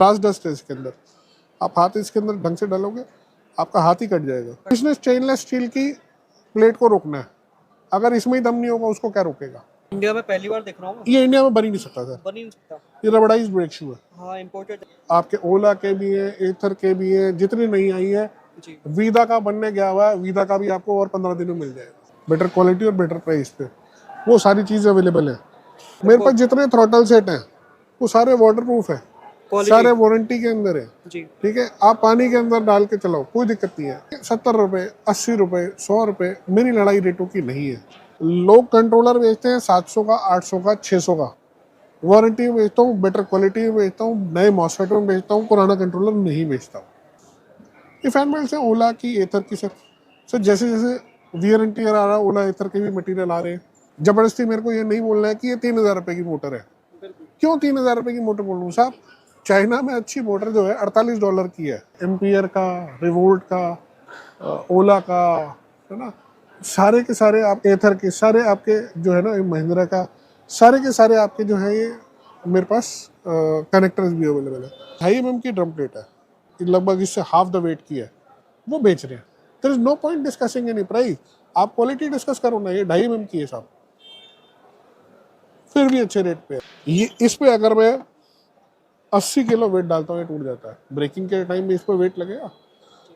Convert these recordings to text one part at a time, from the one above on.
Glass dust है इसके अंदर, आप हाथ इसके अंदर ढंग से डालोगे आपका हाथ ही कट जाएगा। इसने स्टेनलेस स्टील की प्लेट को रोकना है, अगर इसमें ही दम नहीं होगा उसको क्या रोकेगा। इंडिया में पहली बार देख रहा हूँ, ये इंडिया में बन ही नहीं सकता सर, बन ही नहीं सकता। ये रबड़ाइज्ड ब्रेक शू है। हाँ, इम्पोर्टेड आपके ओला के भी है, एथर के भी है, जितनी नहीं आई है। जी। वीदा का बनने गया हुआ है, वीदा का भी आपको और 15 दिन में मिल जाएगा, बेटर क्वालिटी और बेटर प्राइस पे, वो सारी चीज़ अवेलेबल है। मेरे पास जितने थ्रॉटल सेट हैं वो सारे वाटर प्रूफ है, सारे वारंटी के अंदर है जी। ठीक है, आप पानी के अंदर डाल के चलाओ कोई दिक्कत नहीं है। 70 रुपए, 80 रुपए, 100 रुपए, मेरी लड़ाई रेटों की नहीं है। लोग कंट्रोलर बेचते हैं 700 का, 800 का, 600 का, वारंटी में बेचता हूँ, बेटर क्वालिटी में बेचता हूँ, नए मॉसफेट में बेचता हूँ, पुराना कंट्रोलर नहीं बेचता हूँ। ये फैन बेल्ट है ओला की, एथर की। सर जैसे जैसे वियर एंड टियर आ रहा है, ओला एथर के भी मटेरियल आ रहे हैं। जबरदस्ती मेरे को ये नहीं बोलना है कि ये 3000 रुपए की मोटर है। क्यों 3000 रुपए की मोटर बोलूँ साहब? चाइना में अच्छी मोटर जो है $48 की है, एम्पियर का, रिवोल्ट का, ओला का, है ना, सारे के सारे आप एथर के सारे आपके जो है ना, महिंद्रा का, सारे के सारे आपके जो है ये मेरे पास कनेक्टर्स भी अवेलेबल है। 2.5 mm की ड्रम प्लेट है, लगभग इससे हाफ द वेट की है, वो बेच रहे हैं। There is no point discussing any price, आप क्वालिटी डिस्कस करो ना। ये 2.5 mm की है साहब, फिर भी अच्छे रेट पे है। ये इस पे अगर मैं 80 किलो वेट डालता हूँ ये टूट जाता है। ब्रेकिंग के टाइम में इस पर वेट लगेगा,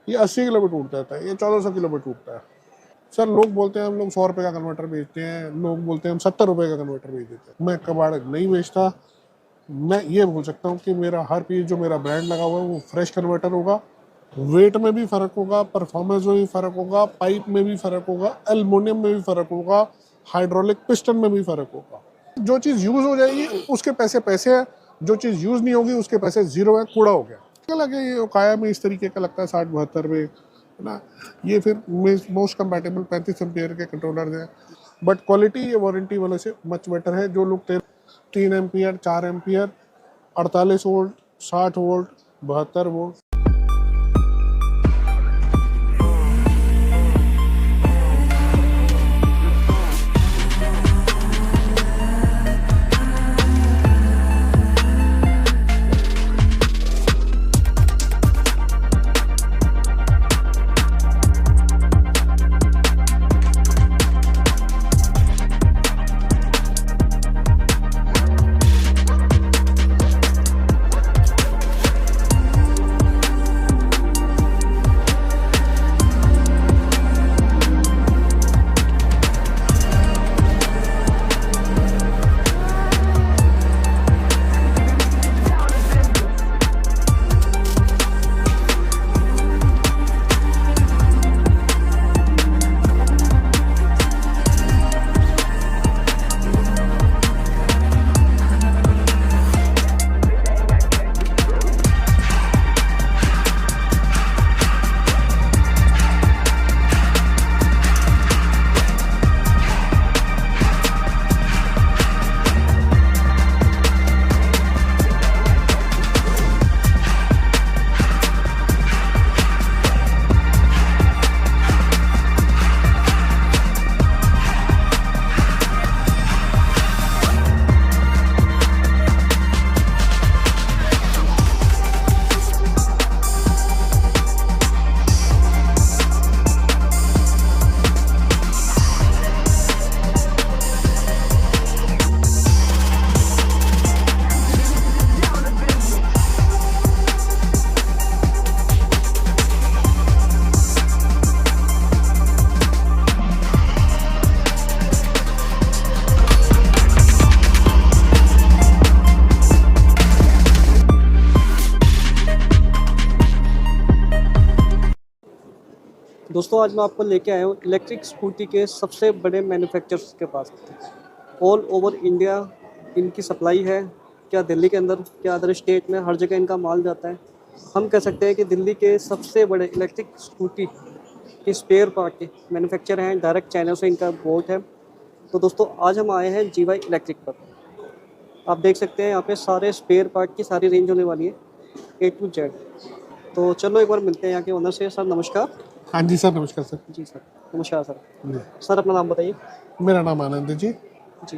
ये 80 किलो पे टूट जाता है, ये 1400 किलो पे टूटता है। सर लोग बोलते हैं हम लोग 100 रुपये का कन्वर्टर बेचते हैं, लोग बोलते हैं हम 70 रुपये का कन्वर्टर बेच देते हैं। मैं कबाड़ नहीं बेचता। मैं ये बोल सकता हूँ कि मेरा हर पीस जो मेरा ब्रांड लगा हुआ है वो फ्रेश कन्वर्टर होगा, वेट में भी फ़र्क होगा, परफॉर्मेंस में भी फ़र्क होगा, पाइप में भी फ़र्क होगा, एल्युमिनियम में भी फ़र्क होगा, हाइड्रोलिक पिस्टन में भी फ़र्क होगा। जो चीज़ यूज़ हो जाएगी उसके पैसे पैसे हैं, जो चीज़ यूज़ नहीं होगी उसके पैसे जीरो है, कूड़ा हो गया। क्या लगे ये काया में इस तरीके का लगता है 60-72 में, है ना। ये फिर मोस्ट कंपैटिबल 35 एम्पियर के कंट्रोलर हैं, बट क्वालिटी ये वारंटी वाले से मच बेटर है। जो लोग 3 ampere, 4 ampere, 48 volt, 60 volt, 72 volt. दोस्तों, आज मैं आपको लेके आया हूँ इलेक्ट्रिक स्कूटी के सबसे बड़े मैन्युफैक्चरर्स के पास। ऑल ओवर इंडिया इनकी सप्लाई है, क्या दिल्ली के अंदर, क्या अदर स्टेट में, हर जगह इनका माल जाता है। हम कह सकते हैं कि दिल्ली के सबसे बड़े इलेक्ट्रिक स्कूटी के स्पेयर पार्ट के मैन्युफैक्चर हैं, डायरेक्ट चाइना से इनका बोर्ड है। तो दोस्तों, आज हम आए हैं जीवाई इलेक्ट्रिक पर। आप देख सकते हैं यहाँ पे सारे स्पेयर पार्ट की सारी रेंज होने वाली है, A to Z। तो चलो एक बार मिलते हैं यहाँ के ओनर से। सर नमस्कार। हाँ जी सर, नमस्कार सर। जी सर, नमस्कार सर। सर अपना नाम बताइए। मेरा नाम आनंद है जी। जी,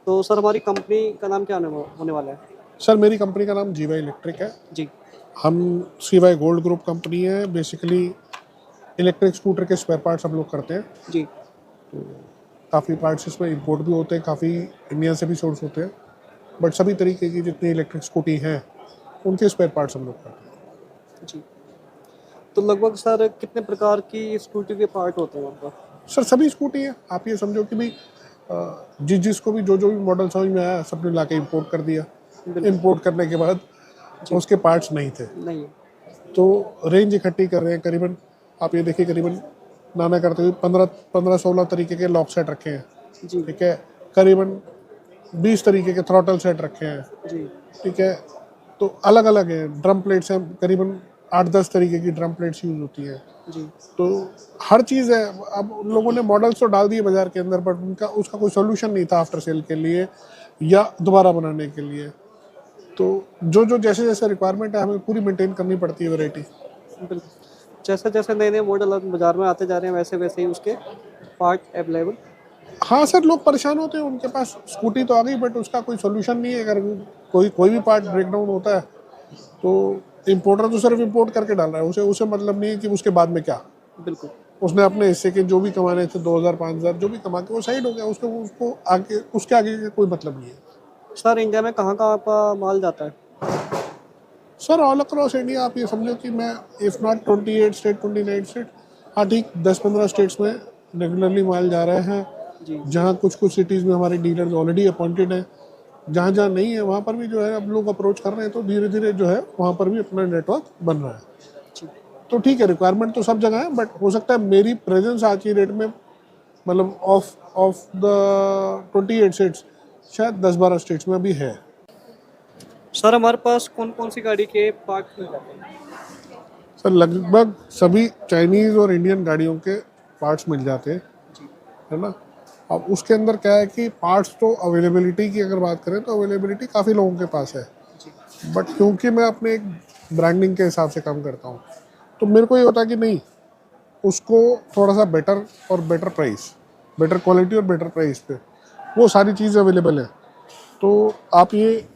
तो सर हमारी कंपनी का नाम क्या होने वाला है? सर मेरी कंपनी का नाम जीवा इलेक्ट्रिक है। जी हम सीवाई गोल्ड ग्रुप कंपनी है। बेसिकली इलेक्ट्रिक स्कूटर के स्पेयर पार्ट्स हम लोग करते हैं। जी काफ़ी पार्ट्स इसमें इंपोर्ट भी होते हैं, काफ़ी इंडिया से भी सोर्स होते हैं, बट सभी तरीके की जितनी इलेक्ट्रिक स्कूटी हैं उनके स्पेयर पार्ट्स हम लोग करते हैं। जी। तो लगभग सर कितने प्रकार की स्कूटी के पार्ट होते हैं वहाँ पर? सर सभी स्कूटी है, आप ये समझो कि भाई जिसको भी जो भी मॉडल समझ में आया सबने ला के इम्पोर्ट कर दिया। बिल्कुल। इम्पोर्ट करने के बाद उसके पार्ट्स नहीं थे नहीं। तो रेंज इकट्ठी कर रहे हैं। करीबन आप ये देखिए, करीबन नाना करते हुए 15-16 तरीके के लॉक सेट रखे हैं। जी ठीक है, करीबन 20 तरीके के थ्रॉटल सेट रखे हैं। जी ठीक है, तो अलग अलग है। ड्रम प्लेट्स हैं, करीबन 8-10 तरीके की ड्रम प्लेट्स यूज होती है। जी तो हर चीज़ है। अब उन लोगों ने मॉडल्स तो डाल दिए बाजार के अंदर, बट उनका उसका कोई सोल्यूशन नहीं था आफ्टर सेल के लिए या दोबारा बनाने के लिए। तो जो जो जैसे जैसे रिक्वायरमेंट है हमें पूरी मेंटेन करनी पड़ती है वैरायटी। बिल्कुल। जैसे जैसे नए नए मॉडल अब बाजार में आते जा रहे हैं वैसे वैसे ही उसके पार्ट अवेलेबल। हाँ सर, लोग परेशान होते हैं, उनके पास स्कूटी तो आ गई बट उसका कोई सोल्यूशन नहीं है। अगर कोई भी पार्ट ब्रेक डाउन होता है तो इम्पोर्टर तो सिर्फ इम्पोर्ट करके डाल रहा है, उसे उसे मतलब नहीं है कि उसके बाद में क्या। बिल्कुल। उसने अपने हिस्से के जो भी कमाने थे 2000-5000 जो भी कमा के वो साइड हो गया, उसको आगे उसके आगे का कोई मतलब नहीं है। सर इंडिया में कहाँ कहाँ का माल जाता है? सर ऑल अक्रॉस इंडिया आप ये समझो कि मैं इफ़ नॉट 28 स्टेट 29 स्टेट, हाँ ठीक 10-15 स्टेट्स में रेगुलरली माल जा रहे हैं। जी जहाँ कुछ कुछ सिटीज़ में हमारे डीलर्स ऑलरेडी अपॉइंटेड हैं, जहाँ जहाँ नहीं है वहाँ पर भी जो है अब लोग अप्रोच कर रहे हैं, तो धीरे धीरे जो है वहाँ पर भी अपना नेटवर्क बन रहा है। जी तो ठीक है, रिक्वायरमेंट तो सब जगह है, बट हो सकता है मेरी प्रेजेंस आज की डेट में मतलब ऑफ द 28 स्टेट्स शायद 10-12 स्टेट्स में भी है। सर हमारे पास कौन कौन सी गाड़ी के पार्ट मिल जाते हैं? सर लगभग सभी चाइनीज़ और इंडियन गाड़ियों के पार्ट्स मिल जाते हैं, जी है ना। अब उसके अंदर क्या है कि पार्ट्स तो अवेलेबिलिटी की अगर बात करें तो अवेलेबिलिटी काफ़ी लोगों के पास है, जी बट क्योंकि मैं अपने एक ब्रांडिंग के हिसाब से काम करता हूँ तो मेरे को ये होता है कि नहीं, उसको थोड़ा सा बेटर और बेटर प्राइस, बेटर क्वालिटी और बेटर प्राइस पे वो सारी चीज़ अवेलेबल है। तो आप ये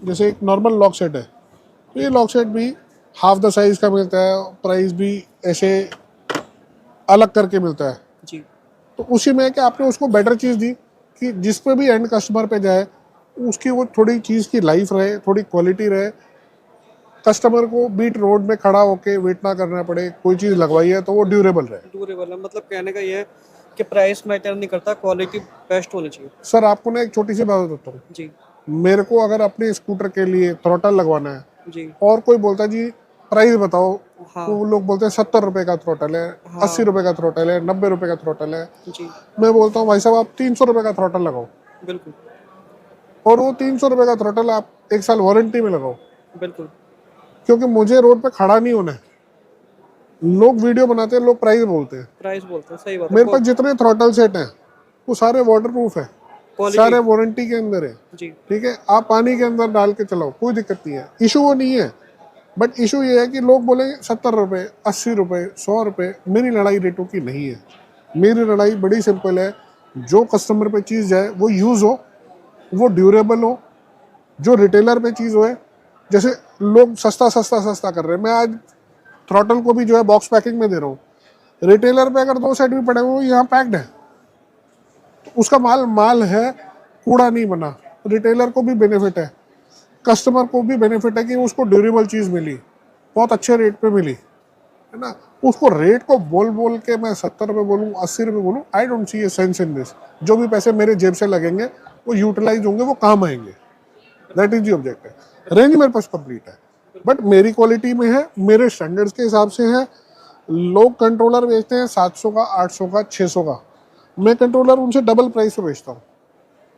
जैसे एक नॉर्मल लॉक सेट है, तो ये लॉक सेट भी हाफ द साइज़ का मिलता है, प्राइस भी ऐसे अलग करके मिलता है। जी तो उसी में कि आपने उसको बेटर चीज़ दी कि जिस पे भी एंड कस्टमर पे जाए उसकी वो थोड़ी चीज़ की लाइफ रहे, थोड़ी क्वालिटी रहे, कस्टमर को बीट रोड में खड़ा होके वेट ना करना पड़े, कोई चीज़ लगवाई है तो वो ड्यूरेबल रहे। ड्यूरेबल है, मतलब कहने का ये है कि प्राइस मैटर नहीं करता, क्वालिटी बेस्ट होनी चाहिए। सर आपको ना एक छोटी सी बात बताता हूँ, जी मेरे को अगर अपने स्कूटर के लिए थ्रॉटल लगवाना है जी और कोई बोलता है जी प्राइस बताओ, हाँ तो वो लोग बोलते हैं 70 रुपये का थ्रॉटल है, हाँ 80 रुपये का थ्रॉटल है, 90 रुपये का थ्रॉटल है। जी मैं बोलता हूँ भाई साहब आप 300 रुपये का थ्रॉटल लगाओ, बिल्कुल और वो 300 रुपये का थ्रॉटल आप 1 साल वारंटी में लगाओ, बिल्कुल क्योंकि मुझे रोड पे खड़ा नहीं होना है। लोग वीडियो बनाते हैं, लोग प्राइस बोलते हैं। प्राइस बोलते हैं, सही बात मेरे है। पास जितने थ्रॉटल सेट हैं वो सारे वाटर प्रूफ है, क्वालिटी सारे वारंटी के अंदर है। जी ठीक है, आप पानी के अंदर डाल के चलाओ, कोई दिक्कत नहीं है, इशू वो नहीं है। बट इशू ये है कि लोग बोलेंगे 70 रुपये, 80 रुपये, 100 रुपये। मेरी लड़ाई रेटों की नहीं है, मेरी लड़ाई बड़ी सिंपल है। जो कस्टमर पे चीज़ जाए वो यूज़ हो, वो ड्यूरेबल हो, जो रिटेलर पे चीज़ हो। जैसे लोग सस्ता सस्ता सस्ता कर रहे हैं, मैं आज थ्रॉटल को भी जो है बॉक्स पैकिंग में दे रहा हूँ। रिटेलर पे अगर 2 सेट भी पड़े हुए यहाँ पैक्ड है, तो उसका माल माल है, कूड़ा नहीं बना। रिटेलर को भी बेनिफिट है, कस्टमर को भी बेनिफिट है कि उसको ड्यूरेबल चीज़ मिली, बहुत अच्छे रेट पे मिली, है ना। उसको रेट को बोल बोल के मैं 70 रुपये बोलूँ, 80 रुपये बोलूँ, I don't see a sense in this. जो भी पैसे मेरे जेब से लगेंगे वो यूटिलाइज होंगे, वो काम आएंगे। That is the objective. Range मेरे पास कंप्लीट है, बट मेरी क्वालिटी में है, मेरे स्टैंडर्ड्स के हिसाब से है। लोग कंट्रोलर बेचते हैं 700 का, 800 का, 600 का, मैं कंट्रोलर उनसे डबल प्राइस पे बेचता हूँ।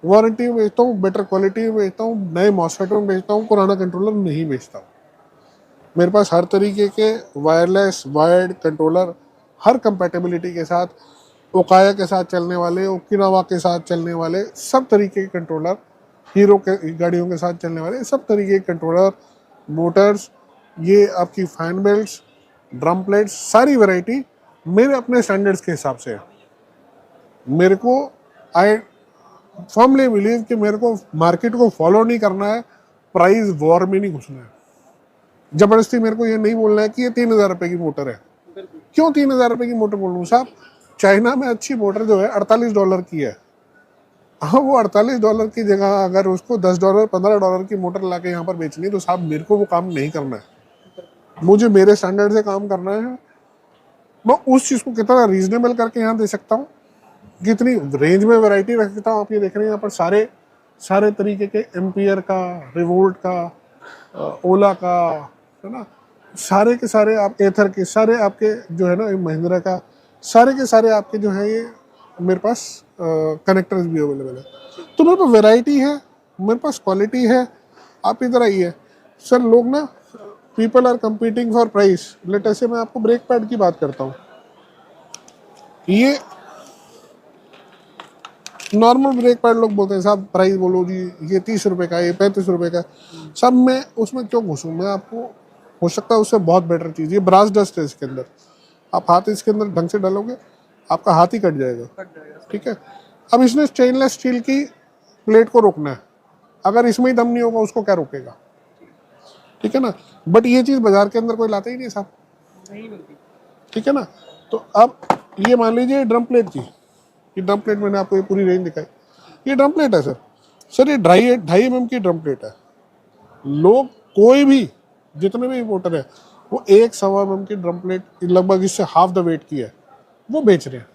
वारंटी में बेचता हूँ, बेटर क्वालिटी में बेचता हूँ, नए मॉसफेट में बेचता हूँ, पुराना कंट्रोलर नहीं बेचता हूँ। मेरे पास हर तरीके के वायरलेस वायर्ड कंट्रोलर, हर कंपैटिबिलिटी के साथ, ओकाया के साथ चलने वाले, ओकिनावा के साथ चलने वाले, सब तरीके के कंट्रोलर, हीरो के गाड़ियों के साथ चलने वाले सब तरीके के कंट्रोलर, मोटर्स, ये आपकी फैन बेल्ट्स, ड्रम प्लेट्स, सारी वैरायटी मेरे अपने स्टैंडर्ड्स के हिसाब से है। मेरे को आई फर्मली बिलीव कि मेरे को मार्केट को फॉलो नहीं करना है, प्राइस वॉर में नहीं घुसना है। जबरदस्ती मेरे को ये नहीं बोलना है कि ये 3,000 रुपए की मोटर है। क्यों 3,000 रुपए की मोटर बोलूँ साहब? चाइना में अच्छी मोटर जो है $48 की है। हाँ, वो $48 की जगह अगर उसको $10 $15 की मोटर ला के यहाँ पर बेचनी है तो साहब मेरे को वो काम नहीं करना है। मुझे मेरे स्टैंडर्ड से काम करना है। मैं उस चीज़ को कितना रीजनेबल करके यहाँ दे सकता हूँ, कितनी रेंज में वैरायटी रख सकता हूँ। आप ये देख रहे हैं यहाँ पर सारे तरीके के एम्पियर का, रिवोल्ट का, ओला का, है ना, सारे के सारे आप एथर के सारे आपके जो है ना, महिंद्रा का सारे के सारे आपके जो है ये मेरे पास कनेक्टर्स भी अवेलेबल है। तो मेरे पास वैरायटी है, मेरे पास क्वालिटी है। आप इधर आइए सर, लोग ना people are competing for price. Let ऐसे मैं आपको ब्रेक पैड की बात करता हूँ। ये नॉर्मल ब्रेक पैड लोग बोलते हैं साहब प्राइस बोलो जी, ये 30 रुपए का, ये 35 रुपए का। सब मैं उसमें क्यों घुसूँ? मैं आपको हो सकता है उससे बहुत बेटर चीज़, ये ब्रास डस्ट है इसके अंदर। आप हाथ इसके अंदर ढंग से डालोगे आपका हाथ ही कट जाएगा। ठीक है, अब इसने स्टेनलेस स्टील की प्लेट को रोकना है। अगर इसमें ही दम नहीं होगा उसको क्या रोकेगा? ठीक है ना। बट ये चीज़ बाजार के अंदर कोई लाता ही नहीं साहब, नहीं मिलती। ठीक है ना। तो अब ये मान लीजिए ड्रम प्लेट थी, ये ड्रम प्लेट मैंने आपको ये पूरी रेंज दिखाई, ये ड्रम प्लेट है सर ये 2.5 mm की ड्रम प्लेट है। लोग कोई भी जितने भी वोटर है वो 1.25 mm की ड्रम प्लेट लगभग इससे हाफ द वेट की है वो बेच रहे हैं।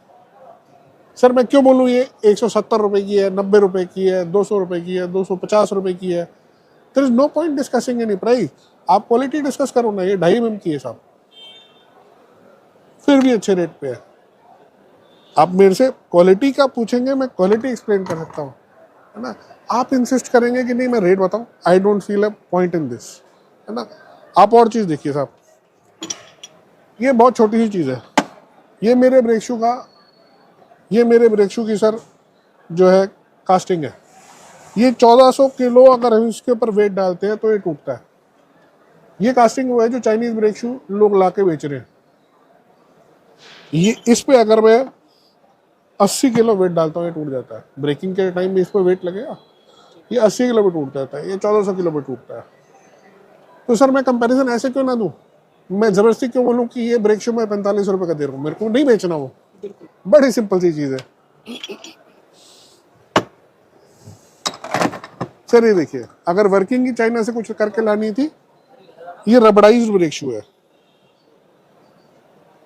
सर मैं क्यों बोलूँ ये 170 रुपए की है, 90 रुपए की है, 200 रुपए की है, 250 रुपए की है। There is no point discussing any price. आप क्वालिटी डिस्कस करो ना। ये 2.5 mm की है साहब, फिर भी अच्छे रेट पे है। आप मेरे से क्वालिटी का पूछेंगे, मैं क्वालिटी एक्सप्लेन कर सकता हूँ, है ना। आप इंसिस्ट करेंगे कि नहीं मैं रेट बताऊँ, I don't feel a point in this, है ना। आप और चीज़ देखिए साहब, ये बहुत छोटी सी चीज़ है। ये मेरे ब्रेक शू की सर जो है कास्टिंग है। ये 1400 किलो अगर हम इसके ऊपर वेट डालते हैं तो ये टूटता है। ये कास्टिंग हुआ है जो चाइनीज ब्रेक शू लोग ला के बेच रहे हैं। ये इस पे अगर मैं 80 किलो वेट डालता हूँ ये टूट जाता है। ब्रेकिंग के टाइम में इस पर वेट लगेगा, ये 80 किलो पे टूट जाता है, ये 1400 किलो पे टूटता है। तो सर मैं कंपैरिजन ऐसे क्यों ना दूं? मैं जबरदस्ती क्यों बोलूं कि ये ब्रेक शू मैं 45 रुपए का दे रहा हूँ? मेरे को नहीं बेचना वो। बड़ी सिंपल सी चीज है सर। ये देखिए, अगर वर्किंग की चाइना से कुछ करके लानी थी, ये रबड़ाइज्ड ब्रेक शू है,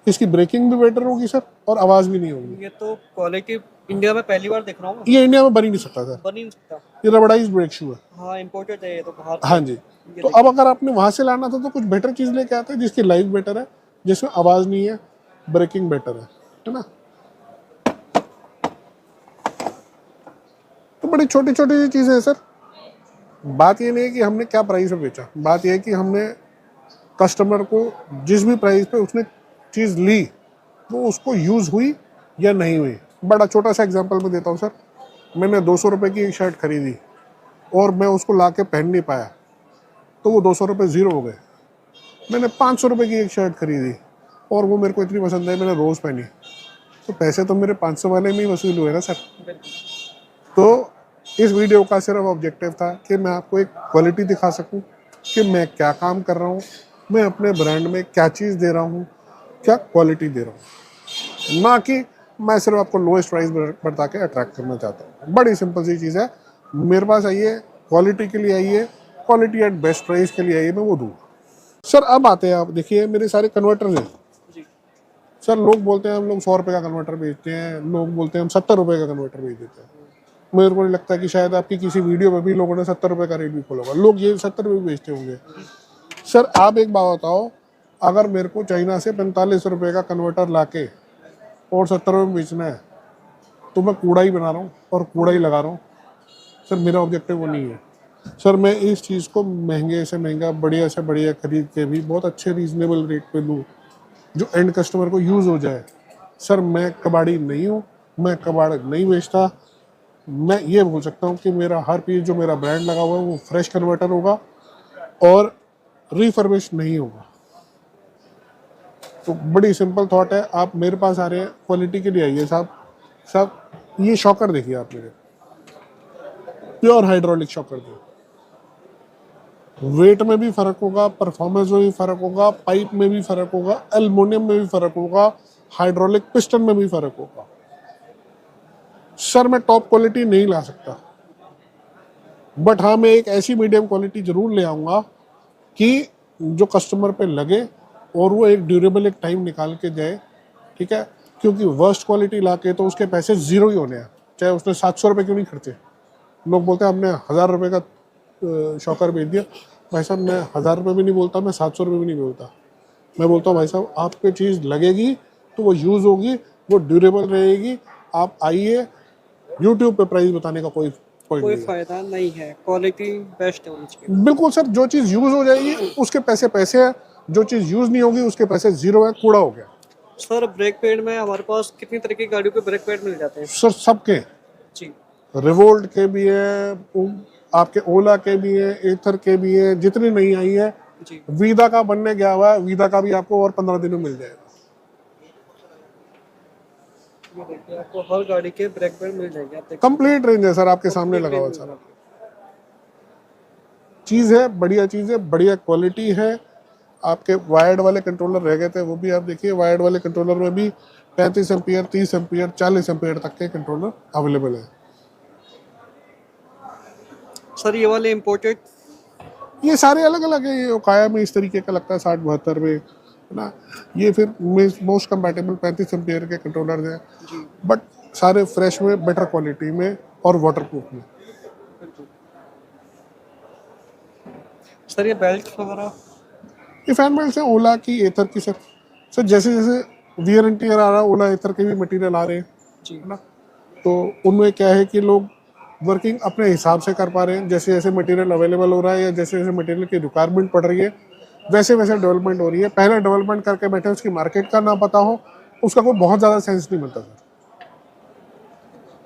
इसकी ब्रेकिंग भी बेटर होगी सर और आवाज भी नहीं होगी। ये तो क्वालिटी इंडिया में पहली बार देख रहा हूँ। ये इंडिया में बन ही नहीं सकता सर, बन ही नहीं सकता। ये रबड़ाइज्ड ब्रेक शू है। हाँ, इम्पोर्टेड है ये तो बाहर से। हाँ जी। तो अब अगर आपने वहां से लाना था तो कुछ बेटर चीज लेके आते हैं जिसकी लाइफ बेटर है, जिसमें आवाज नहीं है, ब्रेकिंग बेटर है ना। तो बड़ी छोटी छोटी चीजें हैं सर। बात ये नहीं है कि हमने क्या प्राइस में बेचा, बात यह है कि हमने कस्टमर को जिस भी प्राइस पे उसने चीज़ ली वो उसको यूज़ हुई या नहीं हुई। बड़ा छोटा सा एग्जांपल मैं देता हूँ सर। मैंने 200 रुपये की एक शर्ट खरीदी और मैं उसको ला के पहन नहीं पाया तो वो 200 रुपये ज़ीरो हो गए। मैंने 500 रुपये की एक शर्ट खरीदी और वो मेरे को इतनी पसंद आई, मैंने रोज़ पहनी, तो पैसे तो मेरे 500 वाले में ही वसूल हुए ना सर। तो इस वीडियो का सिर्फ ऑब्जेक्टिव था कि मैं आपको एक क्वालिटी दिखा सकूं कि मैं क्या काम कर रहा हूं, मैं अपने ब्रांड में क्या चीज़ दे रहा हूं, क्या क्वालिटी दे रहा हूं, ना कि मैं सिर्फ आपको लोएस्ट प्राइस बता के अट्रैक्ट करना चाहता हूं। बड़ी सिंपल सी चीज़ है, मेरे पास आइए, क्वालिटी के लिए आइए, क्वालिटी एट बेस्ट प्राइस के लिए आइए, मैं वो दूँगा। सर अब आते हैं, आप देखिए मेरे सारे कन्वर्टर्स हैं सर। लोग बोलते हैं हम लोग 100 रुपये का कन्वर्टर बेचते हैं, लोग बोलते हैं हम 70 रुपये का कन्वर्टर बेच देते हैं। मेरे को नहीं लगता कि शायद आपकी किसी वीडियो में भी लोगों ने 70 रुपये का रेट भी खोला होगा, लोग ये 70 रुपये बेचते होंगे। सर आप एक बात बताओ, अगर मेरे को चाइना से 45 रुपये का कन्वर्टर लाके और 70 रुपये में बेचना है तो मैं कूड़ा ही बना रहा हूँ और कूड़ा ही लगा रहा हूँ सर। मेरा ऑब्जेक्टिव वो नहीं है सर। मैं इस चीज़ को महंगे से महंगा, बढ़िया से बढ़िया खरीद के भी बहुत अच्छे रीजनेबल रेट पे लूँ जो एंड कस्टमर को यूज़ हो जाए। सर मैं कबाड़ी नहीं हूँ, मैं कबाड़ नहीं बेचता। मैं ये बोल सकता हूँ कि मेरा हर पीस जो मेरा ब्रांड लगा हुआ है वो फ्रेश कन्वर्टर होगा और रिफर्बिश नहीं होगा। तो बड़ी सिंपल थॉट है। आप मेरे पास आ रहे हैं, क्वालिटी के लिए आइए साहब। ये शॉकर देखिए आप, मेरे प्योर हाइड्रोलिक शॉकर दो, वेट में भी फर्क होगा, परफॉर्मेंस में भी फर्क होगा, पाइप में भी फर्क होगा, एल्युमिनियम में भी फर्क होगा, हाइड्रोलिक पिस्टन में भी फर्क होगा। सर मैं टॉप क्वालिटी नहीं ला सकता, बट हाँ मैं एक ऐसी मीडियम क्वालिटी जरूर ले आऊँगा कि जो कस्टमर पे लगे और वो एक ड्यूरेबल एक टाइम निकाल के जाए, ठीक है। क्योंकि वर्स्ट क्वालिटी ला के तो उसके पैसे ज़ीरो ही होने हैं, चाहे उसने 700 रुपये क्यों नहीं खर्चे। लोग बोलते हैं हमने 1000 रुपये का शॉकर बेच दिया। भाई साहब मैं 1000 रुपये भी नहीं बोलता, मैं 700 रुपये भी नहीं बोलता। मैं बोलता हूँ भाई साहब आपकी चीज़ लगेगी तो वो यूज़ होगी, वो ड्यूरेबल रहेगी। आप आइए, यूट्यूब पे प्राइस बताने का कोई पॉइंट कोई नहीं है। फायदा नहीं है, क्वालिटी बेस्ट होनी चाहिए। बिल्कुल सर, जो चीज़ यूज़ हो जाएगी उसके पैसे पैसे हैं, जो चीज़ यूज़ नहीं होगी उसके पैसे ज़ीरो है, कूड़ा हो गया। सर ब्रेक पैड में हमारे पास कितनी तरह की गाड़ियों के ब्रेक पैड मिल जाते हैं? सर सबके, जी रिवोल्ट के भी है, आपके ओला के भी है, एथर के भी है, जितनी नहीं आई है। जी। वीदा का बनने गया हुआ है, वीदा का भी आपको और 15 दिनों में मिल जाएगा। ये देखिए आपको हर गाड़ी के ब्रेक पैड मिल जाएंगे, आप देख कंप्लीट रेंज है सर, आपके सामने लगा हुआ सारा चीज़ है, बढ़िया चीज़ है, बढ़िया क्वालिटी है। आपके वायर्ड वाले कंट्रोलर रह गए थे, वो भी आप देखिए। वायर्ड वाले कंट्रोलर में भी 35 एम्पियर, 30 एम्पियर, 40 एम्पियर तक के कंट्रोलर अवेलेबल है। सर ये वाले इम्पोर्टेड ये सारे अलग अलग है। ये ओकाया में इस तरीके का लगता है 60-72 में, है ना। ये फिर मोस्ट कंपैटिबल 35 एम्पियर के कंट्रोलर हैं, जी बट सारे फ्रेश में, बेटर क्वालिटी में और वाटरप्रूफ में। बिल्कुल। सर ये बेल्ट वगैरह ये फैन बेल्ट है ओला की, एथर की सर। सर जैसे जैसे वियर एंड टियर आ रहा है, ओला एथर के भी मटेरियल आ रहे हैं, जी है ना। तो उनमें क्या है कि लोग वर्किंग अपने हिसाब से कर पा रहे हैं। जैसे जैसे मटेरियल अवेलेबल हो रहा है या जैसे जैसे मटेरियल की रिक्वायरमेंट पड़ रही है, वैसे वैसे डेवलपमेंट हो रही है। पहले डेवलपमेंट करके बैठे उसकी मार्केट का ना पता हो, उसका कोई बहुत ज़्यादा सेंस नहीं बनता सर।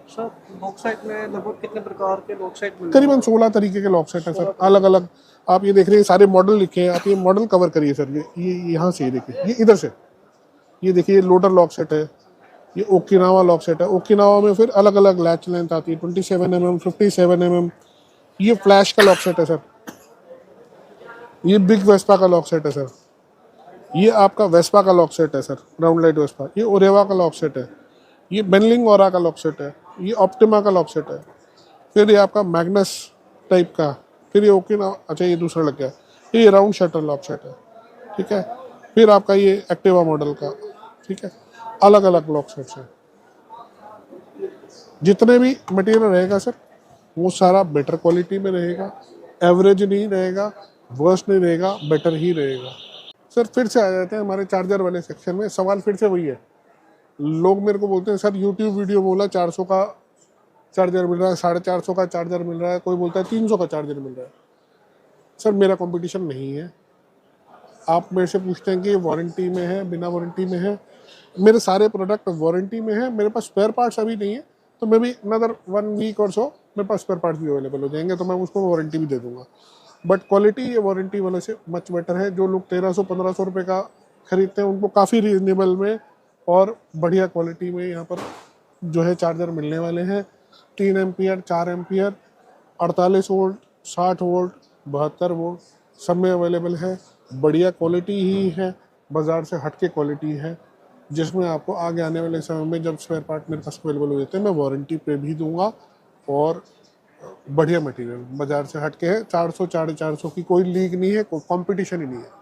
सर लॉक साइड में लगभग कितने प्रकार के लॉक साइड मिल करीबन 16 तरीके के लॉक सेट है सर, अलग अलग। आप ये देख रहे हैं सारे मॉडल लिखे हैं, आप ये मॉडल कवर करिए सर। ये यहाँ से, ये देखिए, ये इधर से, ये देखिए, ये लोडर लॉक सेट है, ये ओकिनावा लॉक सेट है। ओकिनावा में फिर अलग अलग लैच लेंथ आती है, 27 mm, 57 mm। ये फ्लैश का लॉक सेट है सर। ये बिग वेस्पा का लॉक सेट है सर। ये आपका वेस्पा का लॉक सेट है सर, राउंड लाइट वेस्पा। ये ओरेवा का लॉक सेट है। ये बेनलिंग ओरा का लॉक सेट है। ये ऑप्टिमा का लॉक सेट है। फिर ये आपका मैग्नस टाइप का, फिर ये ओकिनावा, अच्छा ये दूसरा लग गया, ये राउंड शटर लॉक सेट है, ठीक है। फिर आपका ये एक्टिवा मॉडल का, ठीक है। अलग अलग लॉक सेट्स हैं। जितने भी मटेरियल रहेगा सर, वो सारा बेटर क्वालिटी में रहेगा, एवरेज नहीं रहेगा, वर्स्ट नहीं रहेगा, बेटर ही रहेगा। सर फिर से आ जाते हैं हमारे चार्जर वाले सेक्शन में। सवाल फिर से वही है, लोग मेरे को बोलते हैं सर यूट्यूब वीडियो बोला 400 का चार्जर मिल रहा है, 450 का चार्जर मिल रहा है, कोई बोलता है 300 का चार्जर मिल रहा है। सर मेरा कंपटीशन नहीं है। आप मेरे से पूछते हैं कि ये वारंटी में है, बिना वारंटी में है। मेरे सारे प्रोडक्ट वारंटी में है। मेरे पास स्पेयर पार्ट्स अभी नहीं है, तो मे बी अनदर 1 वीक और सो मेरे पास स्पेयर पार्ट्स भी अवेलेबल हो जाएंगे, तो मैं उसको वारंटी भी दे दूंगा। बट क्वालिटी ये वारंटी वाले से मच बेटर है। जो लोग 1300-1500 रुपये का खरीदते हैं, उनको काफ़ी रीजनेबल में और बढ़िया क्वालिटी में यहाँ पर जो है चार्जर मिलने वाले हैं। 3 ampere, 4 ampere, 48 volt, 60 volt, 72 volt, सब में अवेलेबल है। बढ़िया क्वालिटी ही है, बाज़ार से हट के क्वालिटी है, जिसमें आपको आगे आने वाले समय में जब स्पेयर पार्ट मेरे पास अवेलेबल हो जाते हैं, मैं वारंटी पे भी दूंगा। और बढ़िया मटेरियल बाज़ार से हट के है। 400, 450 की कोई लीक नहीं है, कोई कंपटीशन ही नहीं है।